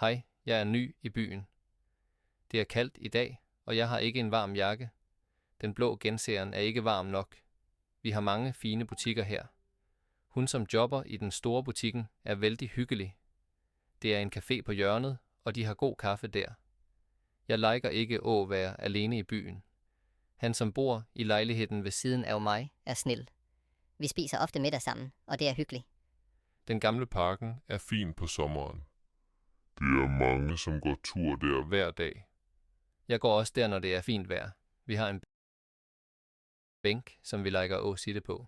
Hej, jeg er ny i byen. Det er kaldt i dag, og jeg har ikke en varm jakke. Den blå genseren er ikke varm nok. Vi har mange fine butikker her. Hun som jobber i den store butikken er vældig hyggelig. Det er en café på hjørnet, og de har god kaffe der. Jeg liker ikke at være alene i byen. Han som bor i lejligheden ved siden af mig er snill. Vi spiser ofte middag sammen, og det er hyggeligt. Den gamle Parken er fin på sommeren. Det er mange, som går tur der. hver dag. Jeg går også der, når det er fint vejr. Vi har en bænk, som vi liker at sitte på.